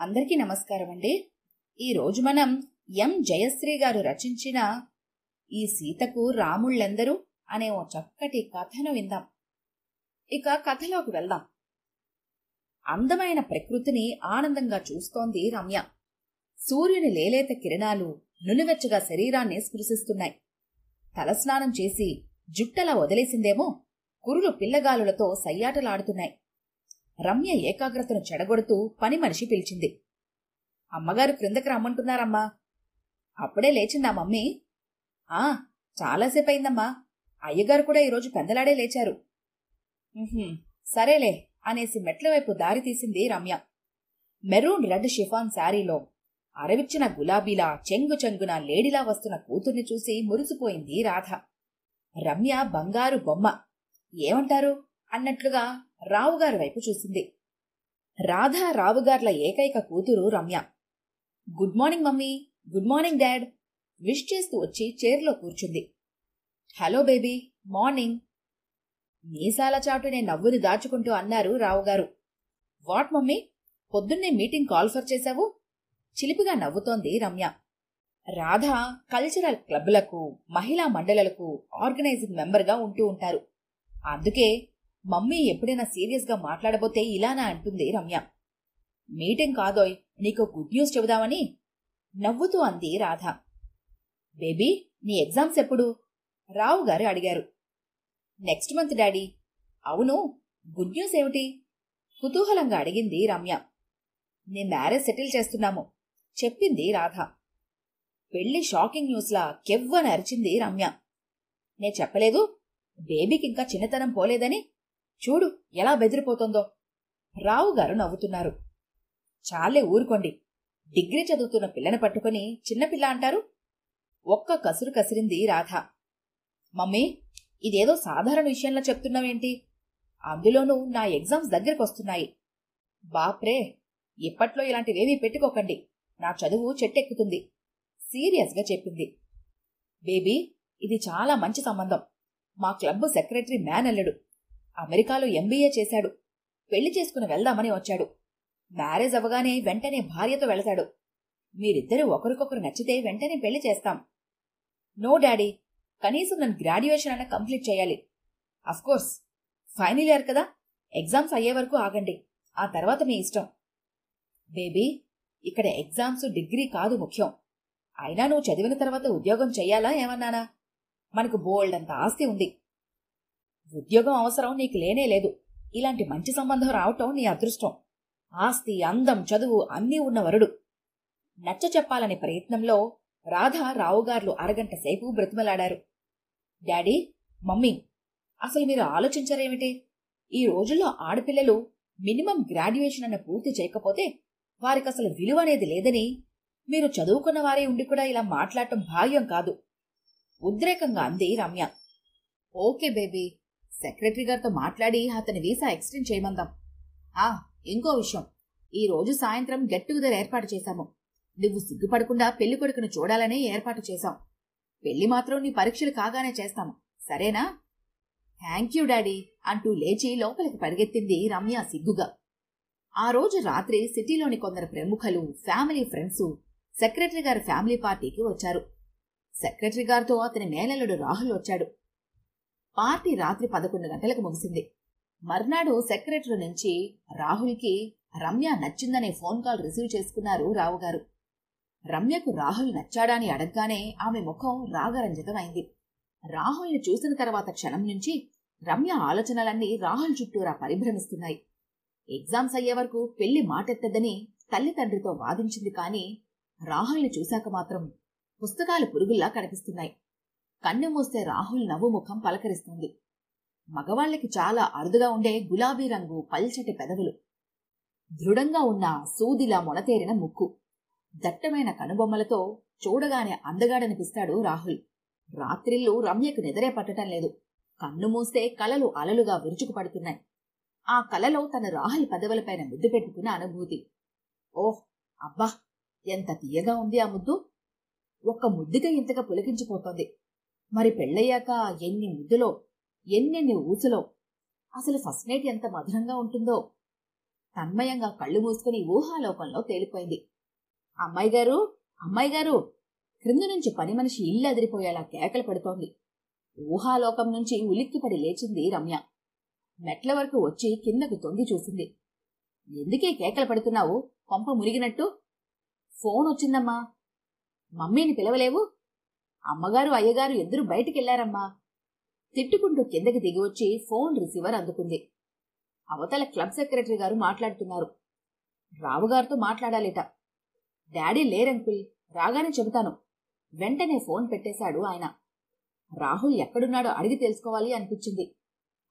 అందరికీ నమస్కారం అండి. ఈరోజు మనం ఎం జయశ్రీ గారు రచించిన ఈ సీతకు రాముళ్ళెందరూ అనే ఓ చక్కటి కథను విందాం. ఇక కథలోకి వెళ్దాం. అందమైన ప్రకృతిని ఆనందంగా చూస్తోంది రమ్య. సూర్యుని లేలేత కిరణాలు నునువెచ్చగా శరీరాన్ని స్పృశిస్తున్నాయి. తలస్నానం చేసి జుట్టలా వదిలేసిందేమో కురులు పిల్లగాలులతో సయ్యాటలాడుతున్నాయి. రమ్య ఏకాగ్రతను చెడగొడుతూ పని మనిషి పిలిచింది. అమ్మగారు క్రిందకి రమ్మంటున్నారమ్మా. అప్పుడే లేచిందా మమ్మీ? చాలాసేపు అయిందమ్మా. అయ్యగారు కూడా ఈరోజు పెందలాడే లేచారు. సరేలే అనేసి మెట్ల వైపు దారి తీసింది రమ్య. మెరూన్ రెడ్ షిఫాన్ శారీలో అరవిచ్చిన గులాబీలా చెంగు చెంగున లేడిలా వస్తున్న కూతుర్ని చూసి మురిసిపోయింది రాధ. రమ్య బంగారు బొమ్మ, ఏమంటారు అన్నట్లుగా రావుగారి వైపు చూసింది. రాధ రావుగార్ల ఏకైక కూతురు Ramya. Good morning mummy, good morning dad wish చేస్తూ వచ్చి చైర్లో కూర్చుంది. హలో బేబీ, మార్నింగ్ మీసాల చాటునే నవ్వుని దాచుకుంటూ అన్నారు రావుగారు. వాట్ మమ్మీ, పొద్దున్నే మీటింగ్ కాల్ఫర్ చేశావు? చిలిపిగా నవ్వుతోంది రమ్య. రాధ కల్చరల్ క్లబ్లకు, మహిళా మండలులకు ఆర్గనైజింగ్ మెంబర్గా ఉంటూ ఉంటారు. అందుకే మమ్మీ ఎప్పుడైనా సీరియస్ గా మాట్లాడబోతే ఇలానా అంటుంది రమ్య. మీటింగ్ కాదోయ్, నీకు గుడ్ న్యూస్ చెబుదామని నవ్వుతూ అంది రాధ. బేబీ, నీ ఎగ్జామ్స్ ఎప్పుడు? రావు గారు అడిగారు. Next month daddy. అవును, గుడ్ న్యూస్ ఏమిటి? కుతూహలంగా అడిగింది రమ్య. నీ మ్యారేజ్ సెటిల్ చేస్తున్నాము చెప్పింది రాధ. పెళ్లి షాకింగ్ న్యూస్లా కెవ్వని అరిచింది రమ్య. నే చెప్పలేదు బేబీకింకా చిన్నతనం పోలేదని? చూడు ఎలా బెదిరిపోతుందో. రావుగారు నవ్వుతున్నారు. చాలే ఊరుకోండి, డిగ్రీ చదువుతున్న పిల్లని పట్టుకుని చిన్నపిల్ల అంటారు. ఒక్క కసురు కసిరింది రాధ. మమ్మీ, ఇదేదో సాధారణ విషయంలో చెప్తున్నావేంటి? అందులోనూ నా ఎగ్జామ్స్ దగ్గరకొస్తున్నాయి. బాప్రే, ఇప్పట్లో ఇలాంటివేవీ పెట్టుకోకండి, నా చదువు చెట్టెక్కుతుంది సీరియస్గా చెప్పింది. బేబీ, ఇది చాలా మంచి సంబంధం. మా క్లబ్ సెక్రటరీ మేనల్లుడు, అమెరికాలో ఎంబీఏ చేశాడు. పెళ్లి చేసుకుని వెళ్దామని వచ్చాడు. మ్యారేజ్ అవ్వగానే వెంటనే భార్యతో వెళతాడు. మీరిద్దరూ ఒకరికొకరు నచ్చితే వెంటనే పెళ్లి చేస్తాం. నో డాడీ, కనీసం నన్ను గ్రాడ్యుయేషన్ అన్న కంప్లీట్ చేయాలి. అఫ్కోర్స్ ఫైనల్ ఇయర్ కదా, ఎగ్జామ్స్ అయ్యే వరకు ఆగండి, ఆ తర్వాత మీ ఇష్టం. బేబీ, ఇక్కడ ఎగ్జామ్స్ డిగ్రీ కాదు ముఖ్యం. అయినా నువ్వు చదివిన తర్వాత ఉద్యోగం చెయ్యాలా ఏమన్నానా? మనకు బోల్డ్ అంత ఆస్తి ఉంది. ఉద్యోగం అవసరం నీకు లేనే లేదు. ఇలాంటి మంచి సంబంధం రావటం నీ అదృష్టం. ఆస్తి, అందం, చదువు అన్నీ ఉన్న వరుడు. నచ్చ చెప్పాలనే ప్రయత్నంలో రాధ రావుగార్లు అరగంట సేపు బ్రతిమలాడారు. డాడీ, మమ్మీ, అసలు మీరు ఆలోచించరేమిటి? ఈ రోజుల్లో ఆడపిల్లలు మినిమం గ్రాడ్యుయేషన్ అన్న పూర్తి చేయకపోతే వారికసలు విలువ అనేది లేదని మీరు చదువుకున్న వారే ఉండి కూడా ఇలా మాట్లాడటం భావ్యం కాదు ఉద్రేకంగా అంది రమ్య. ఓకే బేబీ, సెక్రటరీ గారితో మాట్లాడి అతని వీసా ఎక్స్టెండ్ చేయమందాం. ఇంకో విషయం, ఈ రోజు సాయంత్రం గెట్ టుగెదర్ ఏర్పాటు చేశాము. నువ్వు సిగ్గుపడకుండా పెళ్లి కొడుకును చూడాలనే ఏర్పాటు చేశాం. పెళ్లి మాత్రం నీ పరీక్షలు కాగానే చేస్తాము, సరేనా? థ్యాంక్ యూ డాడీ అంటూ లేచి లోపలికి పరిగెత్తింది రమ్య సిగ్గుగా. ఆ రోజు రాత్రి సిటీలోని కొందరు ప్రముఖులు, ఫ్యామిలీ ఫ్రెండ్స్ సెక్రటరీ గారి ఫ్యామిలీ పార్టీకి వచ్చారు. సెక్రటరీ గారితో అతని మేనల్లుడు రాహుల్ వచ్చాడు. పార్టీ రాత్రి 11 గంటలకు ముగిసింది. మర్నాడు సెక్రటరీ నుంచి రాహుల్కి రమ్య నచ్చిందనే ఫోన్ కాల్ రిసీవ్ చేసుకున్నారు రావుగారు. రమ్యకు రాహుల్ నచ్చాడా అని అడగగానే ఆమె ముఖం రాగరంజితమైంది. రాహుల్ని చూసిన తర్వాత క్షణం నుంచి రమ్య ఆలోచనలన్నీ రాహుల్ చుట్టూరా పరిభ్రమిస్తున్నాయి. ఎగ్జామ్స్ అయ్యే వరకు పెళ్లి మాటెత్తదని తల్లిదండ్రితో వాదించింది, కానీ రాహుల్ని చూశాక మాత్రం పుస్తకాలు పురుగుల్లా కనిపిస్తున్నాయి. కన్ను మూస్తే రాహుల్ నవ్వు ముఖం పలకరిస్తుంది. మగవాళ్లకి చాలా అరుదుగా ఉండే గులాబీ రంగు పల్చటి పెదవులు, దృఢంగా ఉన్న సూదిలా మొనతేరిన ముక్కు, దట్టమైన కనుబొమ్మలతో చూడగానే అందగాడనిపిస్తాడు రాహుల్. రాత్రిళ్ళు రమ్యకు నిద్రే పట్టడం లేదు. కన్ను మూస్తే కలలు అలలుగా విరుచుకు పడుతున్నాయి. ఆ కలలో తన రాహుల్ పెదవులపైన ముద్దు పెట్టుకున్న అనుభూతి. ఓహ్ అబ్బా, ఎంత తీయగా ఉంది ఆ ముద్దు! ఒక్క ముద్దుగా ఇంతగా పులకించిపోతోంది. మరి పెళ్ళయ్యాక ఎన్ని ముద్దులో, ఎన్నెన్ని ఊసులో! అసలు ఫస్ట్ నైట్ ఎంత మధురంగా ఉంటుందో! తన్మయంగా కళ్ళు మూసుకుని ఊహాలోకంలో తేలిపోయింది. అమ్మాయిగారు, అమ్మాయిగారు! క్రింద నుంచి పని మనిషి ఇల్లు అదిరిపోయేలా కేకలు పెడుతోంది. ఊహాలోకం నుంచి ఉలిక్కిపడి లేచింది రమ్య. మెట్ల వరకు వచ్చి కిందకు తొంగి చూసింది. ఎందుకే కేకలు పెడుతున్నావు? కొంప మునిగినట్టు. ఫోన్ వచ్చిందమ్మా. మమ్మీని పిలవలేవు? అమ్మగారు అయ్యగారు ఇద్దరు బయటికెళ్లారమ్మా. తిట్టుకుంటూ కిందకి దిగివచ్చి ఫోన్ రిసీవర్ అందుకుంది. అవతల క్లబ్ సెక్రటరీ గారు మాట్లాడుతున్నారు. రావుగారితో మాట్లాడాలిట. డాడీ లేరంకుల్, రాగానే చెబుతాను. వెంటనే ఫోన్ పెట్టేశాడు ఆయన. రాహుల్ ఎక్కడున్నాడో అడిగి తెలుసుకోవాలి అనిపించింది.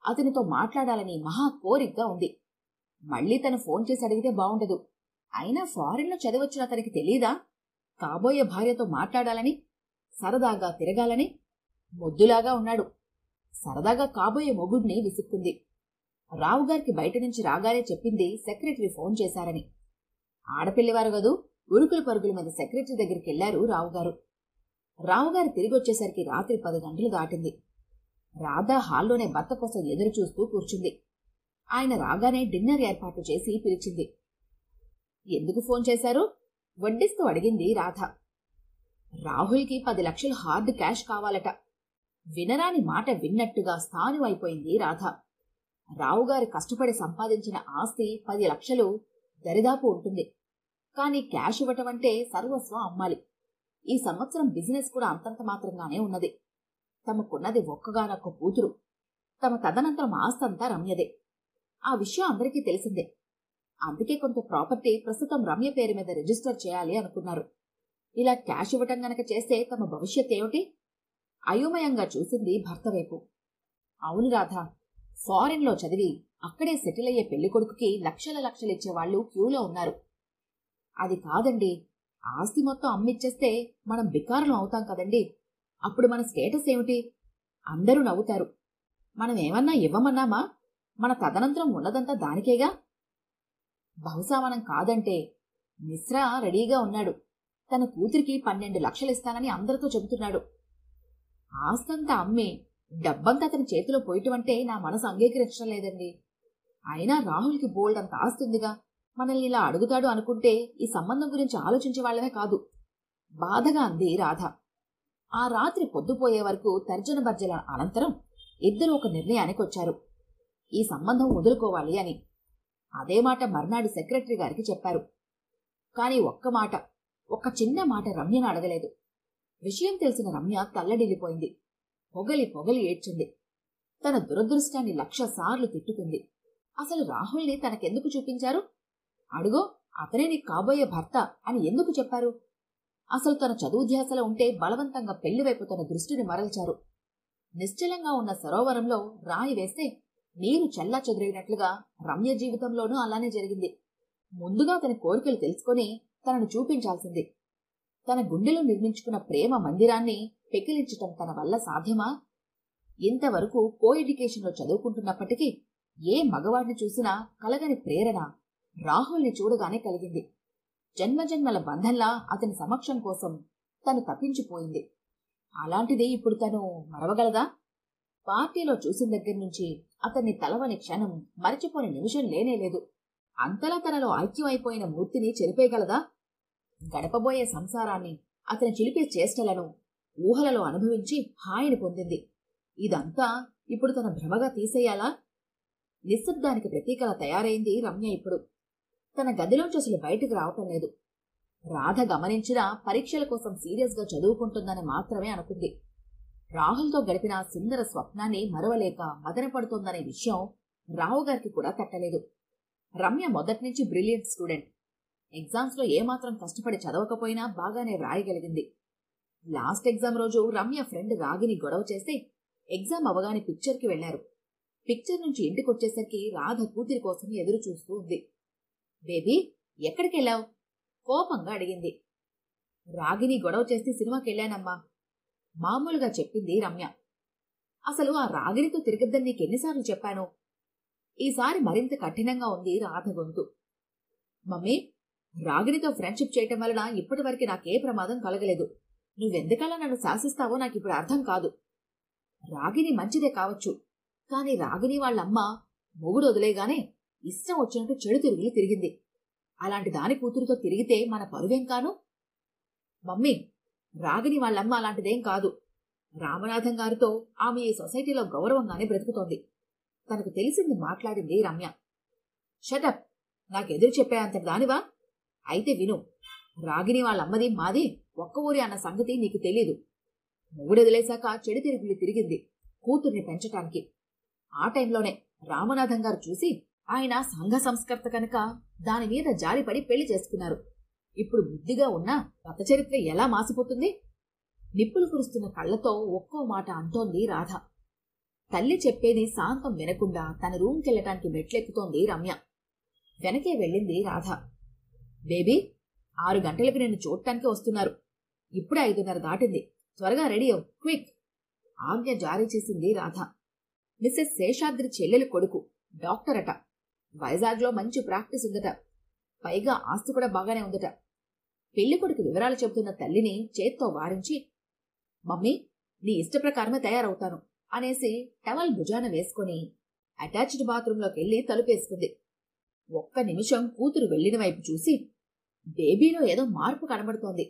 అతనితో మాట్లాడాలని మహా కోరికగా ఉంది. మళ్లీ తను ఫోన్ చేసి అడిగితే బావుండదు. అయినా ఫారిన్లో చదివొచ్చిన అతనికి తెలీదా కాబోయే భార్యతో మాట్లాడాలని, సరదాగా తిరగాలని? మొద్దులాగా ఉన్నాడు. సరదాగా కాబోయే మొగుడిని విసుక్కుంది. రావుగారికి బయట నుంచి రాగానే చెప్పింది సెక్రటరీ ఫోన్ చేశారని. ఆడపిల్లివారు గదూ, ఉరుకుల పరుగుల మీద సెక్రటరీ దగ్గరికి వెళ్లారు రావుగారు. రావుగారు తిరిగొచ్చేసరికి రాత్రి 10 గంటలు దాటింది. రాధా హాల్లోనే భర్త కోసం ఎదురు చూస్తూ కూర్చుంది. ఆయన రాగానే డిన్నర్ ఏర్పాటు చేసి పిలిచింది. ఎందుకు ఫోన్ చేశారు? వడ్డిస్తూ అడిగింది రాధ. రాహుల్కి 10 లక్షలు హార్డ్ క్యాష్ కావాలట. వినరాని మాట విన్నట్టుగా స్థాను అయిపోయింది రాధ. రావుగారు కష్టపడి సంపాదించిన ఆస్తి 10 లక్షలు దరిదాపు ఉంటుంది. కాని క్యాష్ ఇవ్వటం అంటే సర్వస్వం అమ్మాలి. ఈ సంవత్సరం బిజినెస్ కూడా అంతంత మాత్రంగానే ఉన్నది. తమకున్నది ఒక్కగానొక్క కూతురు. తమ తదనంతరం ఆస్తంతా రమ్యదే. ఆ విషయం అందరికీ తెలిసిందే. అందుకే కొంత ప్రాపర్టీ ప్రస్తుతం రమ్య పేరు మీద రిజిస్టర్ చేయాలి అనుకున్నారు. ఇలా క్యాష్ ఇవ్వటం గనక చేస్తే తమ భవిష్యత్ ఏమిటి? అయోమయంగా చూసింది భర్త వైపు. అవును రాధా, ఫారిన్లో చదివి అక్కడే సెటిల్ అయ్యే పెళ్లికొడుకుకి లక్షలిచ్చేవాళ్లు క్యూలో ఉన్నారు. అది కాదండి, ఆస్తి మొత్తం అమ్మిచ్చేస్తే మనం బికారులం అవుతాం కదండి. అప్పుడు మన స్టేటస్ ఏమిటి? అందరూ నవ్వుతారు. మనం ఏమన్నా ఇవ్వమన్నామా? మన తదనంతరం ఉన్నదంతా దానికేగా. బహుశా మనం కాదంటే మిశ్రా రెడీగా ఉన్నాడు. తన కూతురికి 12 లక్షలిస్తానని అందరితో చెబుతున్నాడు. ఆస్తంతా అమ్మి డబ్బంతా అతని చేతిలో పోయటమంటే నా మనసు అంగీకరించడం లేదండి. అయినా రాహుల్కి బోల్డ్ అంత ఆస్తుందిగా. మనల్ని ఇలా అడుగుతాడు అనుకుంటే ఈ సంబంధం గురించి ఆలోచించే వాళ్ళమే కాదు. బాధగా అంది రాధ. ఆ రాత్రి పొద్దుపోయే వరకు తర్జన భర్జల అనంతరం ఇద్దరు ఒక నిర్ణయానికి వచ్చారు. ఈ సంబంధం వదులుకోవాలి అని. అదే మాట మర్నాడు సెక్రటరీ గారికి చెప్పారు. కాని ఒక్క చిన్న మాట రమ్యను అడగలేదు. విషయం తెలిసిన రమ్య తల్లడిల్లిపోయింది. పొగలి ఏడ్చింది. తన దురదృష్టాన్ని 1,00,000 సార్లు తిట్టుకుంది. అసలు రాహుల్ని తనకెందుకు చూపించారు? అడుగో, అతనే నీకు కాబోయే భర్త అని ఎందుకు చెప్పారు? అసలు తన చదువు ధ్యాసలో ఉంటే బలవంతంగా పెళ్లి వైపు తన దృష్టిని మరల్చారు. నిశ్చలంగా ఉన్న సరోవరంలో రాయి వేస్తే నీరు చల్లా చెదిరినట్లుగా రమ్య జీవితంలోనూ అలానే జరిగింది. ముందుగా తన కోరికలు తెలుసుకొని తనను చూపించాల్సింది. తన గుండెలో నిర్మించుకున్న ప్రేమ మందిరాన్ని పెకిలించటం తన వల్ల సాధ్యమా? ఇంతవరకు కో ఎడ్యుకేషన్లో చదువుకుంటున్నప్పటికీ ఏ మగవాడిని చూసినా కలగని ప్రేరణ రాహుల్ని చూడగానే కలిగింది. జన్మజన్మల బంధంలా అతని సమక్షం కోసం తను తప్పించిపోయింది. అలాంటిది ఇప్పుడు తను మరవగలదా? పార్టీలో చూసిన దగ్గర నుంచి అతన్ని తలవని క్షణం, మరిచిపోని నిమిషం లేనేలేదు. అంతలా తనలో ఐక్యం అయిపోయిన మూర్తిని చెరిపేయగలదా? గడపబోయే సంసారాన్ని, అతని చిలిపే చేష్టలను ఊహలలో అనుభవించి హాయిని పొందింది. ఇదంతా ఇప్పుడు తన భ్రమగా తీసేయాలా? నిశ్శబ్దానికి ప్రతీకలా తయారైంది రమ్య. ఇప్పుడు తన గదిలోంచి అసలు బయటికి రావటం లేదు. రాధ గమనించినా పరీక్షల కోసం సీరియస్ గా చదువుకుంటుందని మాత్రమే అనుకుంది. రాహుల్తో గడిపిన సుందర స్వప్నాన్ని మరవలేక మదనపడుతోందనే విషయం రావుగారికి కూడా తట్టలేదు. రమ్య మొదట్నుంచి బ్రిలియంట్ స్టూడెంట్. ఎగ్జామ్స్ లో ఏమాత్రం కష్టపడి చదవకపోయినా బాగానే రాయగలిగింది. లాస్ట్ ఎగ్జామ్ రోజు రమ్య ఫ్రెండ్ రాగిని గొడవ చేస్తే ఎగ్జామ్ అవగానే పిక్చర్కి వెళ్లారు. పిక్చర్ నుంచి ఇంటికొచ్చేసరికి రాధ కూతురి కోసం ఎదురు చూస్తూ ఉంది. బేబీ, ఎక్కడికెళ్ళావు? కోపంగా అడిగింది. రాగిని గొడవ చేస్తే సినిమాకెళ్ళానమ్మా, మామూలుగా చెప్పింది రమ్య. అసలు ఆ రాగినితో తిరగద్దని నీకెన్నిసార్లు చెప్పాను? ఈసారి మరింత కఠినంగా ఉంది రాధ గొంతు. మమ్మీ, రాగినితో ఫ్రెండ్షిప్ చేయటం వలన ఇప్పటివరకు నాకే ప్రమాదం కలగలేదు. నువ్వెందుకలా నన్ను శాసిస్తావో నాకిప్పుడు అర్థం కాదు. రాగిని మంచిదే కావచ్చు, కాని రాగిని వాళ్ళమ్మ మొగుడు వదిలేగానే ఇష్టం వచ్చినట్టు చెడు తిరుగులు తిరిగింది. అలాంటి దాని కూతురుతో తిరిగితే మన పరువేం కాను? మమ్మీ, రాగిని వాళ్ళమ్మ అలాంటిదేం కాదు. రామనాథం గారితో ఆమె ఈ సొసైటీలో గౌరవంగానే బ్రతుకుతోంది. తనకు తెలిసింది మాట్లాడింది రమ్య. షటప్, నాకెదురు చెప్పే అంతటి దానివా? అయితే విను. రాగిని వాళ్ళమ్మది మాది ఒక్క ఊరి అన్న సంగతి నీకు తెలీదు. మూడొదిలేశాక చెడు తిరుగులు తిరిగింది కూతుర్ని పెంచటానికి. ఆ టైంలోనే రామనాథం గారు చూసి ఆయన సంఘ సంస్కర్త కనుక దానిమీద జారిపడి పెళ్లి చేసుకున్నారు. ఇప్పుడు బుద్ధిగా ఉన్న గత చరిత్ర ఎలా మాసిపోతుంది? నిప్పులు కురుస్తున్న కళ్లతో ఒక్కో మాట అంటోంది రాధ. తల్లి చెప్పేది శాంతం వినకుండా తన రూమ్కెళ్ళటానికి మెట్లెక్కుతోంది రమ్య. వెనకే వెళ్ళింది రాధ. బేబీ, 6 గంటలకు నిన్ను చూడటానికి వస్తున్నారు. ఇప్పుడే 5:30 దాటింది. త్వరగా రెడీ అవ్, క్విక్! ఆజ్ఞ జారీ చేసింది రాధ. మిస్సెస్ శేషాద్రి చెల్లెలు కొడుకు, డాక్టర్ అట. వైజాగ్లో మంచి ప్రాక్టీస్ ఉందట. పైగా ఆస్తి కూడా బాగానే ఉందట. పెళ్లి కొడుకు వివరాలు చెబుతున్న తల్లిని చేత్తో వారించి, మమ్మీ, నీ ఇష్ట ప్రకారమే తయారవుతాను అనేసి టవల్ భుజాన వేసుకుని అటాచ్డ్ బాత్రూంలోకెళ్లి తలుపేసుకుంది. ఒక్క నిమిషం కూతురు వెళ్లిన వైపు చూసి, బేబీలో ఏదో మార్పు కనబడుతోంది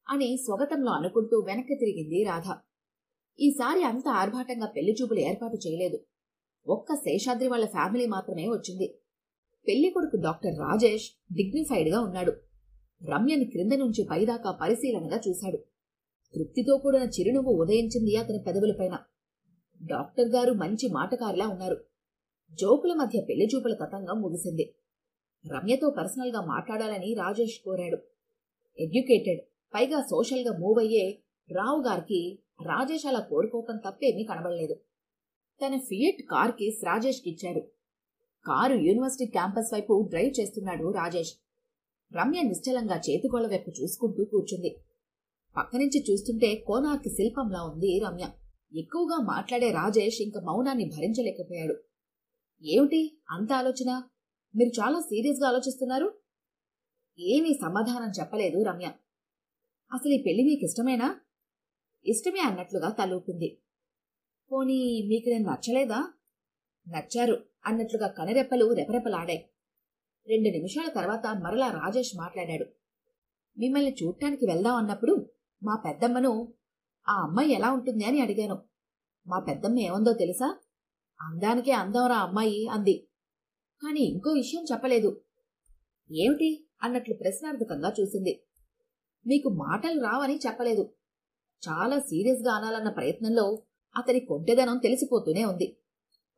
అని స్వగతంలో అనుకుంటూ వెనక్కి తిరిగింది రాధ. ఈసారి అంత ఆర్భాటంగా పెళ్లి చూపులు ఏర్పాటు చేయలేదు. ఒక్క శేషాద్రి వాళ్ల ఫ్యామిలీ మాత్రమే వచ్చింది. పెళ్లి కొడుకు డాక్టర్ రాజేష్ డిగ్నిఫైడ్ గా ఉన్నాడు. రమ్యని క్రింద నుంచి పైదాకా పరిశీలనగా చూశాడు. తృప్తితో కూడిన చిరునవ్వు ఉదయించింది అతని పెదవులపైన. డాక్టర్ గారు మంచి మాటకారిలా ఉన్నారు. జోకుల మధ్య పెళ్లి చూపుల తతంగం ముగిసింది. రమ్యతో పర్సనల్ గా మాట్లాడాలని రాజేష్ కోరాడు. ఎడ్యుకేటెడ్, పైగా సోషల్ గా మూవ్ అయ్యే రావు గారికి రాజేష్ అలా కోరుకోవటం తప్పేమీ కనబడలేదు. తన ఫియట్ కార్ కీస్ రాజేష్ కిచ్చాడు. కారు యూనివర్సిటీ క్యాంపస్ వైపు డ్రైవ్ చేస్తున్నాడు రాజేష్. రమ్య నిశ్చలంగా చేతిగోళ్ల వైపు చూసుకుంటూ కూర్చుంది. పక్కనుంచి చూస్తుంటే కోనార్క్ శిల్పంలా ఉంది రమ్య. ఎక్కువగా మాట్లాడే రాజేష్ ఇంక మౌనాన్ని భరించలేకపోయాడు. ఏమిటి అంత ఆలోచన? మీరు చాలా సీరియస్ గా ఆలోచిస్తున్నారు. ఏమీ సమాధానం చెప్పలేదు రమ్య. అసలు ఈ పెళ్లి మీకు ఇష్టమేనా? ఇష్టమే అన్నట్లుగా తలూపింది. పోనీ మీకు నేను నచ్చలేదా? నచ్చారు అన్నట్లుగా కనురెప్పలు రెపరెపలాడాయి. 2 నిమిషాల తర్వాత మరలా రాజేష్ మాట్లాడాడు. మిమ్మల్ని చూడటానికి వెళ్దాం అన్నప్పుడు మా పెద్దమ్మను ఆ అమ్మాయి ఎలా ఉంటుంది అని అడిగాను. మా పెద్దమ్మ ఏమందో తెలుసా? అందానికే అందం అమ్మాయి అంది. కాని ఇంకో విషయం చెప్పలేదు. ఏమిటి అన్నట్లు ప్రశ్నార్థకంగా చూసింది. మీకు మాటలు రావని చెప్పలేదు. చాలా సీరియస్ గా అనాలన్న ప్రయత్నంలో అతని కొంటెదనం తెలిసిపోతూనే ఉంది.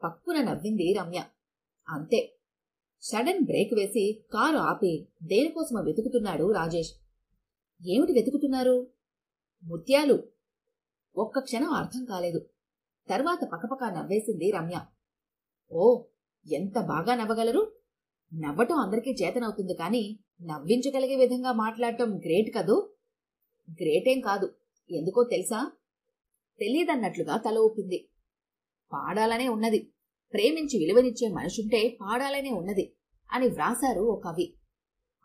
పక్కున నవ్వింది రమ్య. అంతే. సడన్ బ్రేక్ వేసి కారు ఆపి దేనికోసమో వెతుకుతున్నాడు రాజేష్. ఏమిటి వెతుకుతున్నారు? ముత్యాలు. ఒక్క క్షణం అర్థం కాలేదు. తర్వాత పకపక నవ్వేసింది రమ్య. ఓ, ఎంత బాగా నవ్వగలరు! నవ్వటం అందరికీ చేతనవుతుంది కానీ నవ్వించగలిగే విధంగా మాట్లాడటం గ్రేట్ కదూ? గ్రేటేం కాదు. ఎందుకో తెలుసా? తెలీదన్నట్లుగా తల ఊపింది. పాడాలనే ఉన్నది. ప్రేమించి విలువనిచ్చే మనుషుంటే పాడాలనే ఉన్నది అని వ్రాసారు ఓ కవి.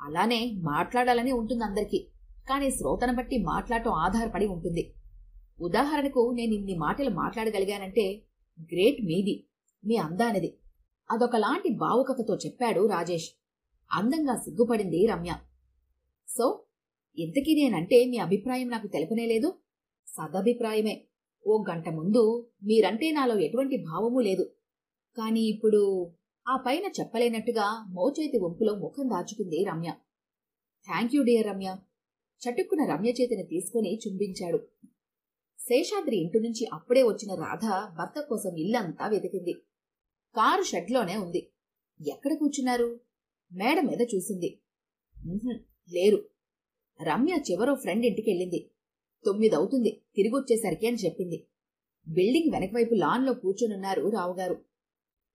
అలానే మాట్లాడాలని ఉంటుంది అందరికీ. కానీ శ్రోతను బట్టి మాట్లాడటం ఆధారపడి ఉంటుంది. ఉదాహరణకు నేను ఇన్ని మాటలు మాట్లాడగలిగానంటే గ్రేట్ మీది, మీ అందానిది. అదొకలాంటి భావుకతతో చెప్పాడు రాజేష్. అందంగా సిగ్గుపడింది రమ్య. సో, ఇంతకీ నేనంటే మీ అభిప్రాయం నాకు తెలపనేలేదు? సదభిప్రాయమే. ఓ గంట ముందు మీరంటే నాలో ఎటువంటి భావమూ లేదు. కాని ఇప్పుడు ఆ పైన చెప్పలేనట్టుగా మోచేతి వంపులో ముఖం దాచుకుంది Ramya. Thank you dear Ramya. చటుక్కున రమ్య చేతిని తీసుకుని చుంబించాడు. శేషాద్రి ఇంటి నుంచి అప్పుడే వచ్చిన రాధ భర్త కోసం ఇల్లంతా వెతికింది. కారు షెడ్లోనే ఉంది. ఎక్కడ కూర్చున్నారు? మేడ మీద చూసింది. లేరు. రమ్య చివరో ఫ్రెండ్ ఇంటికెళ్ళింది. 9 అవుతుంది తిరిగొచ్చేసరికి అని చెప్పింది. బిల్డింగ్ వెనకవైపు లాన్లో కూర్చునున్నారు రావుగారు.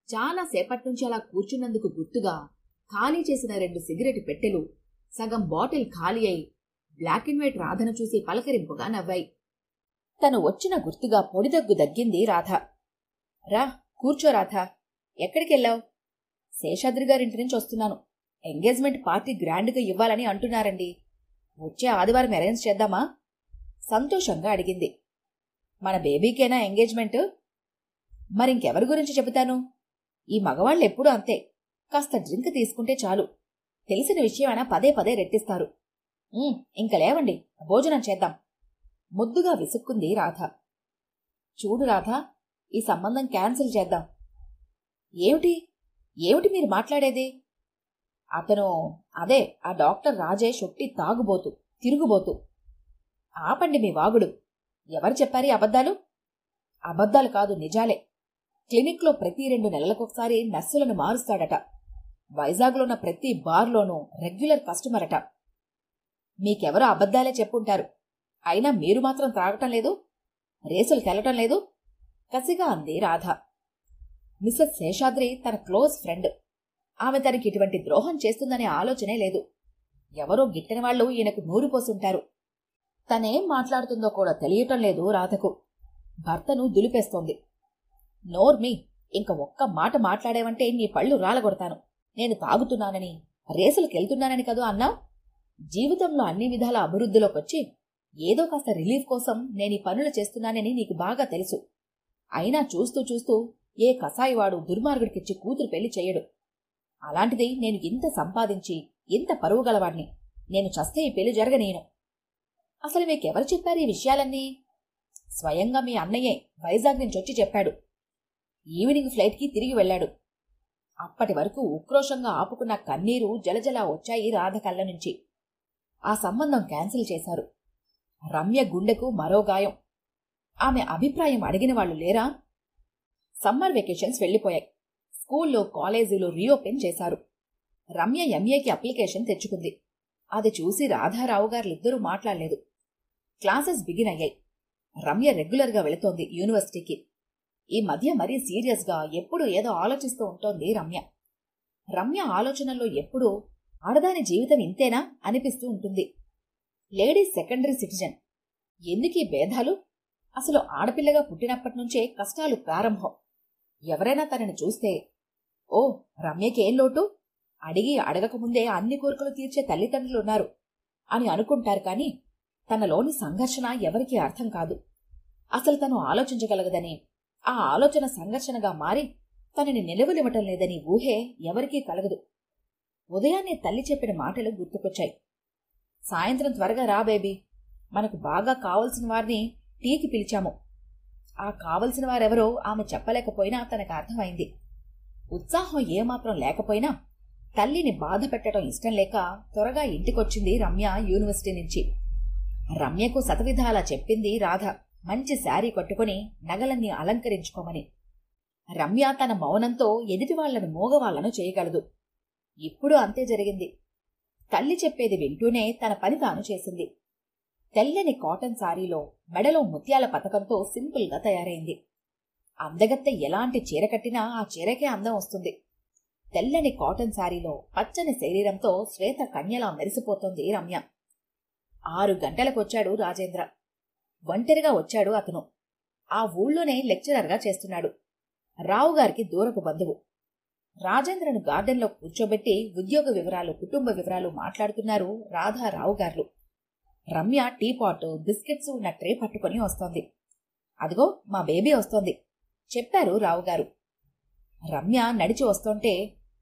చాలా సేపట్నుంచి అలా కూర్చున్నందుకు గుర్తుగా ఖాళీ చేసిన 2 సిగరెట్ పెట్టెలు, సగం బాటిల్ ఖాళీ అయి బ్లాక్ అండ్ వైట్ రాధను చూసి పలకరింపుగా నవ్వాయి. తను వచ్చిన గుర్తుగా పొడిదగ్గు దగ్గింది రాధ. రా కూర్చో రాధ. ఎక్కడికెళ్ళావు? శేషాద్రి గారింటి నుంచి వస్తున్నాను. ఎంగేజ్మెంట్ పార్టీ గ్రాండ్గా ఇవ్వాలని అంటున్నారండి. వచ్చే ఆదివారం అరేంజ్ చేద్దామా? సంతోషంగా అడిగింది. మన బేబీకేనా ఎంగేజ్మెంట్? మరింకెవరి గురించి చెబుతాను? ఈ మగవాళ్ళెప్పుడూ అంతే. కాస్త డ్రింక్ తీసుకుంటే చాలు. తెలిసిన విషయమైనా పదే పదే రెట్టిస్తారు. ఇంక లేవండి, భోజనం చేద్దాం. ముద్దుగా విసుక్కుంది రాధ. చూడు రాధా, ఈ సంబంధం క్యాన్సిల్ చేద్దాం. ఏమిటి ఏమిటి మీరు మాట్లాడేది? అతను అదే ఆ డాక్టర్ రాజేష్ ఒట్టి తాగుబోతు, తిరుగుబోతు. ఆపండి మీ వాగుడు. ఎవరు చెప్పారు అబద్ధాలు? అబద్ధాలు కాదు, నిజాలే. క్లినిక్లో ప్రతి 2 నెలలకొకసారి నర్సులను మారుస్తాడట. వైజాగ్లో ఉన్న ప్రతి బార్లోనూ రెగ్యులర్ కస్టమర్ అట. మీకెవరో అబద్ధాలే చెప్పుంటారు. అయినా మీరు మాత్రం త్రాగటం లేదు, రేసులకెళ్లటం లేదు, కసిగా అంది రాధ. మిసెస్ శేషాద్రి తన క్లోజ్ ఫ్రెండ్. ఆమె తనకి ఇటువంటి ద్రోహం చేస్తుందనే ఆలోచనే లేదు. ఎవరో గిట్టని వాళ్లు ఈయనకు నూరిపోసుంటారు. తనేం మాట్లాడుతుందో కూడా తెలియటం లేదు రాధకు. భర్తను దులిపేస్తోంది. నోర్మి, ఇంక ఒక్క మాట మాట్లాడేవంటే నీ పళ్ళు రాలగొడతాను. నేను తాగుతున్నానని, రేసులకెళ్తున్నానని కదూ అన్నావు. జీవితంలో అన్ని విధాల అభివృద్ధిలోకొచ్చి ఏదో కాస్త రిలీఫ్ కోసం నేనీ పనులు చేస్తున్నానని నీకు బాగా తెలుసు. అయినా చూస్తూ చూస్తూ ఏ కసాయివాడు దుర్మార్గుడికిచ్చి కూతురు పెళ్లి చెయ్యడు. అలాంటిది నేను ఇంత సంపాదించి ఇంత పరువుగలవాణ్ణి. నేను చస్తే ఈ పెళ్లి జరగనేను. అసలు మీకెవరు చెప్పారు ఈ విషయాలన్నీ? స్వయంగా మీ అన్నయ్యే వైజాగ్ నుంచి వచ్చి చెప్పాడు. ఈవినింగ్ ఫ్లైట్కి తిరిగి వెళ్లాడు. అప్పటి వరకు ఉక్రోషంగా ఆపుకున్న కన్నీరు జలజలా వచ్చాయి రాధ కళ్ళ నుంచి. ఆ సంబంధం క్యాన్సిల్ చేశారు. రమ్య గుండెకు మరో గాయం. ఆమె అభిప్రాయం అడిగిన వాళ్లు లేరా? సమ్మర్ వెకేషన్స్ వెళ్లిపోయాయి. స్కూల్లో, కాలేజీలో రీఓపెన్ చేశారు. రమ్య ఎంఏకి అప్లికేషన్ తెచ్చుకుంది. అది చూసి రాధారావు గారిద్దరూ మాట్లాడలేదు. క్లాసెస్ బిగిన్ అయ్యాయి. రమ్య రెగ్యులర్గా వెళుతోంది యూనివర్సిటీకి. ఈ మధ్య మరీ సీరియస్గా ఎప్పుడూ ఏదో ఆలోచిస్తూ ఉంటోంది రమ్య. రమ్య ఆలోచనల్లో ఎప్పుడూ ఆడదాని జీవితం ఇంతేనా అనిపిస్తూ ఉంటుంది. Ladies secondary citizen. ఎందుకీ భేదాలు? అసలు ఆడపిల్లగా పుట్టినప్పటినుంచే కష్టాలు ప్రారంభం. ఎవరైనా తనని చూస్తే, ఓ రమ్యకేం లోటు, అడిగి అడగకముందే అన్ని కోరికలు తీర్చే తల్లిదండ్రులున్నారు అని అనుకుంటారు. కాని తనలోని సంఘర్షణ ఎవరికీ అర్థం కాదు. అసలు తను ఆలోచించగలగదని, ఆ ఆలోచన సంఘర్షణగా మారి తనని నిలవనివ్వటం లేదని ఊహే ఎవరికీ కలగదు. ఉదయాన్నే తల్లి చెప్పిన మాటలు గుర్తుకొచ్చాయి. సాయంత్రం త్వరగా రా బేబీ, మనకు బాగా కావలసిన వారిని టీకి పిలిచాము. ఆ కావలసిన వారెవరో ఆమె చెప్పలేకపోయినా తనకు అర్థమైంది. ఉత్సాహం ఏమాత్రం లేకపోయినా తల్లిని బాధ పెట్టడం ఇష్టం లేక త్వరగా ఇంటికొచ్చింది రమ్య యూనివర్సిటీ నుంచి. రమ్యకు శతవిధాలా చెప్పింది రాధ మంచి శారీ కట్టుకుని నగలన్నీ అలంకరించుకోమని. రమ్య తన మౌనంతో ఎదుటివాళ్లను మోగవాళ్లను చేయగలదు. ఇప్పుడు అంతే జరిగింది. తల్లి చెప్పేది వింటూనే తన పని తాను చేసింది. తెల్లని కాటన్ శారీలో మెడలో ముత్యాల పతకంతో సింపుల్గా తయారైంది. అందగత్తె ఎలాంటి చీర కట్టినా ఆ చీరకే అందం వస్తుంది. తెల్లని కాటన్ శారీలో పచ్చని శరీరంతో శ్వేత కన్యలా మెరిసిపోతోంది రమ్య. 6 గంటలకొచ్చాడు రాజేంద్ర. ఒంటరిగా వచ్చాడు అతను. ఆ ఊళ్ళోనే లెక్చరర్గా చేస్తున్నాడు. రావుగారికి దూరపు బంధువు. రాజేంద్రను గార్డెన్లో కూర్చోబెట్టి ఉద్యోగ వివరాలు, కుటుంబ వివరాలు మాట్లాడుతున్నారు రాధారావు గారు. రమ్య టీపాట్, బిస్కెట్స్ ఉన్న ట్రే పట్టుకుని వస్తోంది. అదిగో మా బేబీ వస్తోంది చెప్పారు రావుగారు. రమ్య నడిచి వస్తుంటే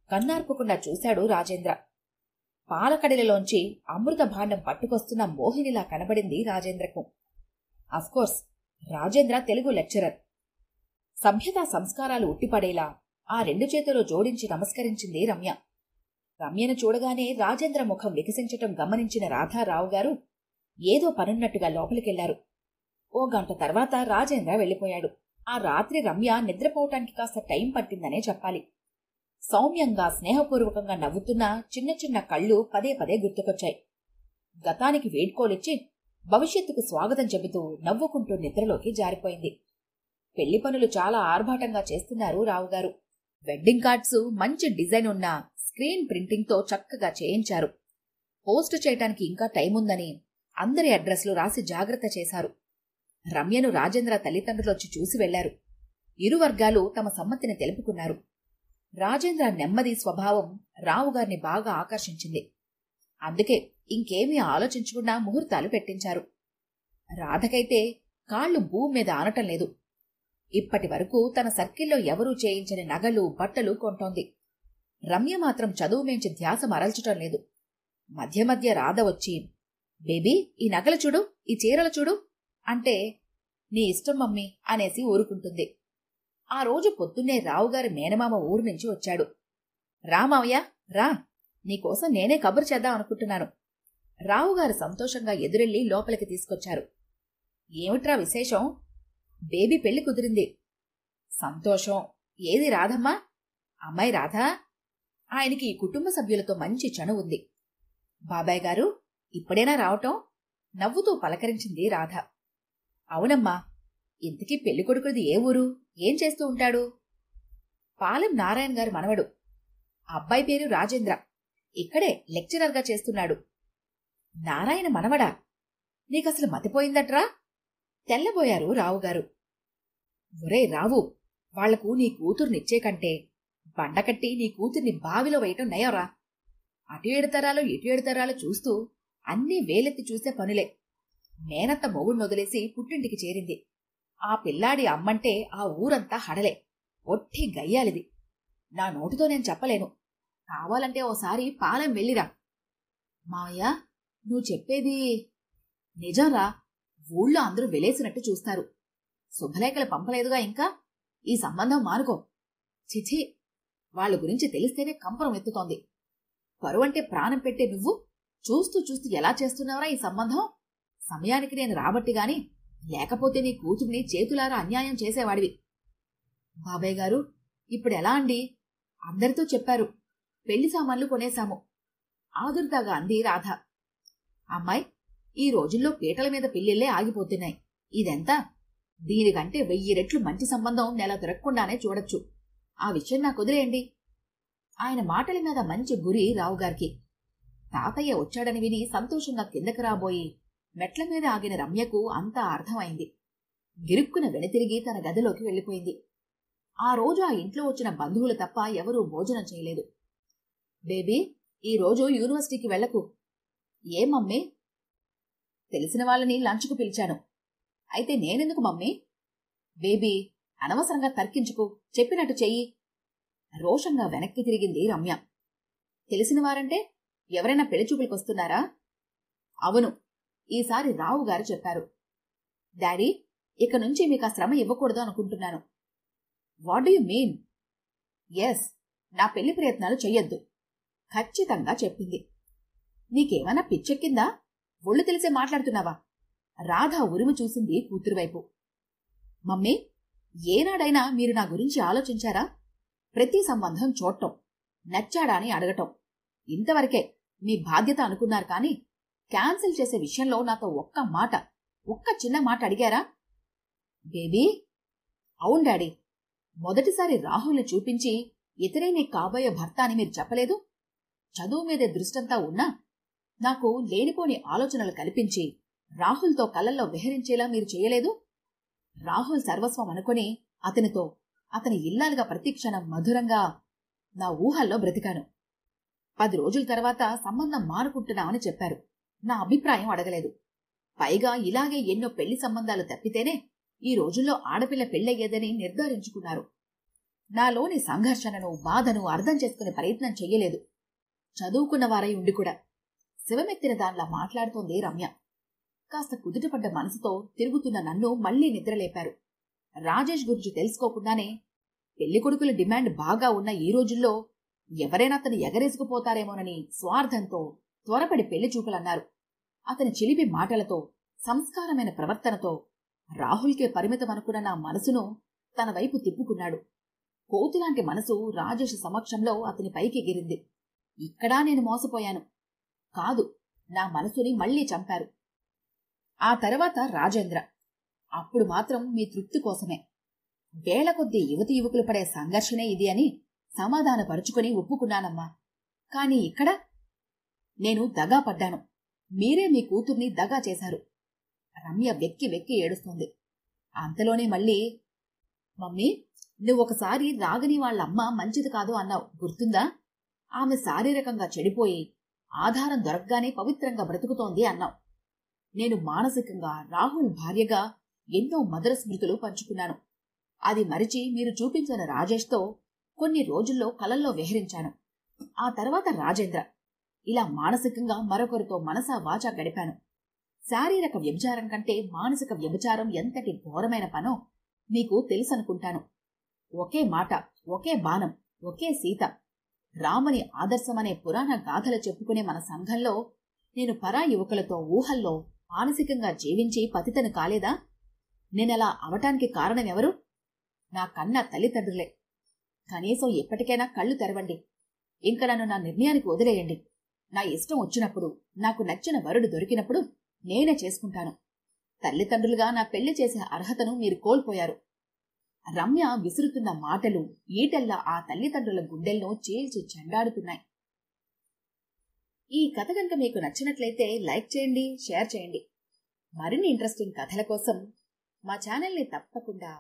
కన్నార్పకుండా చూశాడు రాజేంద్ర. పాలకడిలలోంచి అమృత భాండం పట్టుకొస్తున్న మోహినిలా కనబడింది రాజేంద్రకు. Of course Rajendra Telugu lecturer. సభ్యతా సంస్కారాలు ఉట్టిపడేలా ఆ 2 చేతులు జోడించి నమస్కరించింది రమ్య. రమ్యను చూడగానే రాజేంద్ర ముఖం వికసించటం గమనించిన రాధారావు గారు ఏదో పనున్నట్టుగా లోపలికెళ్లారు. 1 గంట తర్వాత రాజేంద్ర వెళ్లిపోయాడు. ఆ రాత్రి రమ్య నిద్రపోవటానికి కాస్త టైం పట్టిందనే చెప్పాలి. సౌమ్యంగా, స్నేహపూర్వకంగా నవ్వుతున్న చిన్న చిన్న కళ్ళు పదే పదే గుర్తుకొచ్చాయి. గతానికి వేడ్కోలిచ్చి భవిష్యత్తుకు స్వాగతం చెబుతూ నవ్వుకుంటూ నిద్రలోకి జారిపోయింది. పెళ్లి పనులు చాలా ఆర్భాటంగా చేస్తున్నారు రావుగారు. వెడ్డింగ్ కార్డ్స్ మంచి డిజైన్ ఉన్న స్క్రీన్ ప్రింటింగ్తో చక్కగా చేయించారు. పోస్ట్ చేయటానికి ఇంకా టైం ఉందని అందరి అడ్రస్లు రాసి జాగ్రత్త చేశారు. రమ్యను రాజేంద్ర తల్లిదండ్రులొచ్చి చూసి వెళ్లారు. ఇరు వర్గాలు తమ సమ్మతిని తెలుపుకున్నారు. రాజేంద్ర నెమ్మది స్వభావం రావుగారిని బాగా ఆకర్షించింది. అందుకే ఇంకేమీ ఆలోచించకుండా ముహూర్తాలు పెట్టించారు. రాధకైతే కాళ్లు భూమి మీద ఆనటం లేదు. ఇప్పటి వరకు తన సర్కిల్లో ఎవరూ చేయించని నగలు, బట్టలు కొంటోంది. రమ్య మాత్రం చదువు మేంచి ధ్యాస మరల్చటం లేదు. మధ్య మధ్య రాధ వచ్చి, బేబీ ఈ నగలు చూడు, ఈ చీరలు చూడు అంటే, నీ ఇష్టం మమ్మీ అనేసి ఊరుకుంటుంది. ఆ రోజు పొద్దున్నే రావుగారి మేనమామ ఊరు నుంచి వచ్చాడు. రా మావయ్య రా, నీకోసం నేనే కబురు చేద్దాం అనుకుంటున్నాను. రావుగారు సంతోషంగా ఎదురెళ్లి లోపలికి తీసుకొచ్చారు. ఏమిట్రా విశేషం? బేబీ పెళ్లి కుదిరింది. సంతోషం. ఏది రాధమ్మా? అమ్మాయి రాధా? ఆయనకి ఈ కుటుంబ సభ్యులతో మంచి చనువు ఉంది. బాబాయ్ గారు ఇప్పుడేనా రావటం? నవ్వుతూ పలకరించింది రాధ. అవునమ్మా. ఇంతకీ పెళ్లికొడుకుది ఏ ఊరు? ఏం చేస్తూ ఉంటాడు? పాలెం నారాయణ గారు మనవడు. అబ్బాయి పేరు రాజేంద్ర. ఇక్కడే లెక్చరర్గా చేస్తున్నాడు. నారాయణ మనవడా? నీకసలు మతిపోయిందట్రా? తెల్లబోయారు రావుగారు. ఒరే రావు, వాళ్లకు నీ కూతుర్నిచ్చే కంటే బండకట్టి నీ కూతుర్ని బావిలో వేయటం నయవరా. అటు ఏడుతరాలు ఇటు ఏడుతరాలు చూస్తూ అన్నీ వేలెత్తి చూసే పనులే. మేనత్త మొగుణ్ణొదిలేసి పుట్టింటికి చేరింది. ఆ పిల్లాడి అమ్మంటే ఆ ఊరంతా హడలే. ఒట్టి గయ్యాలిది. నా నోటితో నేను చెప్పలేను. కావాలంటే ఓసారి పాలెం వెళ్ళిరా. మావయ్య, నువ్వు చెప్పేది నిజంరా. ఊళ్ళో అందరూ వెలేసినట్టు చూస్తారు. శుభలేఖలు పంపలేదుగా ఇంకా? ఈ సంబంధం మానుకో. చిచి, వాళ్ళ గురించి తెలిస్తేనే కంపరం ఎత్తుతోంది. పరువంటే ప్రాణం పెట్టే నువ్వు చూస్తూ చూస్తూ ఎలా చేస్తున్నావురా ఈ సంబంధం? సమయానికి నేను రాబట్టిగాని, లేకపోతే నీ కూతుర్ని చేతులారా అన్యాయం చేసేవాడివి. బాబాయ్ గారు, ఇప్పుడెలా అండి? అందరితో చెప్పారు. పెళ్లి సామాన్లు కొనేశాము. ఆదుర్దాగా అంది రాధ. అమ్మాయి, ఈ రోజుల్లో పీటల మీద పెళ్లిళ్లే ఆగిపోతున్నాయి. ఇదెంత? దీనికంటే 1000 రెట్లు మంచి సంబంధం నెల తిరగకుండానే చూడొచ్చు. ఆ విషయం నాకు వదిలేయండి. ఆయన మాటల మీద మంచి గురి రావుగారికి. తాతయ్య వచ్చాడని విని సంతోషంగా కిందకి రాబోయి మెట్ల మీద ఆగిన రమ్యకు అంతా అర్థమైంది. గిరుక్కున వెనుతిరిగి తన గదిలోకి వెళ్లిపోయింది. ఆ రోజు ఆ ఇంట్లో వచ్చిన బంధువులు తప్ప ఎవరూ భోజనం చేయలేదు. బేబీ, ఈ రోజు యూనివర్సిటీకి వెళ్లకు. ఏమమ్మీ? తెలిసిన వాళ్ళని లంచ్కు పిలిచాను. అయితే నేనెందుకు మమ్మీ? బేబీ, అనవసరంగా తర్కించుకు, చెప్పినట్టు చెయ్యి. రోషంగా వెనక్కి తిరిగింది రమ్య. తెలిసిన వారంటే ఎవరైనా పెళ్లిచూపులకొస్తున్నారా? అవును, ఈసారి రావుగారు చెప్పారు. డాడీ, ఇక నుంచి మీకు ఆ శ్రమ ఇవ్వకూడదు అనుకుంటున్నాను. What do you mean? Yes, నా పెళ్లి ప్రయత్నాలు చెయ్యొద్దు ఖచ్చితంగా చెప్పింది. నీకేమైనా పిచ్చెక్కిందా? ఒళ్ళు తెలిసే మాట్లాడుతున్నావా? రాధ ఉరిమి చూసింది కూతురువైపు. మమ్మీ, ఏనాడైనా మీరు నా గురించి ఆలోచించారా? ప్రతి సంబంధం చూడటం, నచ్చాడా అని అడగటం, ఇంతవరకే మీ బాధ్యత అనుకున్నారు. కానీ క్యాన్సిల్ చేసే విషయంలో నాతో ఒక్క చిన్న మాట అడిగారా? బేబీ, అవును డాడీ. మొదటిసారి రాహుల్ని చూపించి ఇతరే నీ కాబోయే భర్త అని మీరు చెప్పలేదు. చదువు మీదే దృష్టంతా ఉన్నా నాకు లేనిపోని ఆలోచనలు కల్పించి రాహుల్తో కలల్లో విహరించేలా మీరు చేయలేదు. రాహుల్ సర్వస్వం అనుకుని అతనితో, అతని ఇల్లాలుగా ప్రతిక్షణం మధురంగా నా ఊహల్లో బ్రతికాను. 10 రోజుల తర్వాత సంబంధం మానుకుంటున్నామని చెప్పారు. నా అభిప్రాయం అడగలేదు. పైగా ఇలాగే ఎన్నో పెళ్లి సంబంధాలు తప్పితేనే ఈ రోజుల్లో ఆడపిల్ల పెళ్లయ్యేదని నిర్ధారించుకున్నారు. నాలోని సంఘర్షణను, బాధను అర్థం చేసుకునే ప్రయత్నం చెయ్యలేదు. చదువుకున్నవారై ఉండి కూడా. శివమెత్తిన దానిలా మాట్లాడుతోంది రమ్య. కాస్త కుదుటపడ్డ మనసుతో తిరుగుతున్న నన్ను మళ్లీ నిద్రలేపారు. రాజేష్ గురించి తెలుసుకోకుండానే పెళ్లి కొడుకుల డిమాండ్ బాగా ఉన్న ఈ రోజుల్లో ఎవరైనా అతను ఎగరేసుకుపోతారేమోనని స్వార్థంతో త్వరపడి పెళ్లి చూపులన్నారు. అతని చిలిపి మాటలతో, సంస్కారమైన ప్రవర్తనతో రాహుల్కే పరిమితమనుకున్న నా మనసును తన వైపు తిప్పుకున్నాడు. కోతిలాంటి మనసు రాజేష్ సమక్షంలో అతని పైకి ఎగిరింది. ఇక్కడా నేను మోసపోయాను. కాదు, నా మనసుని మళ్లీ చంపారు. ఆ తర్వాత రాజేంద్ర. అప్పుడు మాత్రం మీ తృప్తి కోసమే. వేళ కొద్దీ యువతి యువకులు పడే సంఘర్షణే ఇది అని సమాధానపరుచుకుని ఒప్పుకున్నానమ్మా. కాని ఇక్కడ నేను దగా పడ్డాను. మీరే మీ కూతుర్ని దగా చేశారు. రమ్య వెక్కి వెక్కి ఏడుస్తోంది. అంతలోనే మళ్ళీ, మమ్మీ, నువ్వొకసారి రాగని వాళ్ళమ్మ మంచిది కాదు అన్నావు, గుర్తుందా? ఆమె శారీరకంగా చెడిపోయి ఆధారం దొరకగానే పవిత్రంగా బ్రతుకుతోంది అన్నావు. నేను మానసికంగా రాహుల్ భార్యగా ఎన్నో మధుర స్మృతులు పంచుకున్నాను. అది మరిచి మీరు చూపించిన రాజేష్తో కొన్ని రోజుల్లో కలల్లో విహరించాను. ఆ తర్వాత రాజేంద్ర. ఇలా మానసికంగా మరొకరితో మనసా వాచా గడిపాను. శారీరక వ్యభిచారం కంటే మానసిక వ్యభిచారం ఎంతటి ఘోరమైన పనో మీకు తెలుసనుకుంటాను. ఒకే మాట, ఒకే బాణం, ఒకే సీత, రాముని ఆదర్శమనే పురాణ గాథలు చెప్పుకునే మన సంఘంలో నేను పరా యువకులతో ఊహల్లో మానసికంగా జీవించి పతితను కాలేదా? నేనలా అవటానికి కారణమెవరు? నా కన్న తల్లిదండ్రులే. కనీసం ఎప్పటికైనా కళ్ళు తెరవండి. ఇంక నన్ను నా నిర్ణయానికి వదిలేయండి. నా ఇష్టం వచ్చినప్పుడు, నాకు నచ్చిన వరుడు దొరికినప్పుడు నేనే చేసుకుంటాను. తల్లిదండ్రులుగా నా పెళ్లి చేసే అర్హతను మీరు కోల్పోయారు. రమ్య విసురుతున్న మాటలు ఈటెల్లా ఆ తల్లిదండ్రుల గుండెల్లో చీల్చి చెండాడుతున్నాయి. ఈ కథ కనుక మీకు నచ్చినట్లయితే లైక్ చేయండి, షేర్ చేయండి. మరిన్ని ఇంట్రెస్టింగ్ కథల కోసం మా ఛానల్ని తప్పకుండా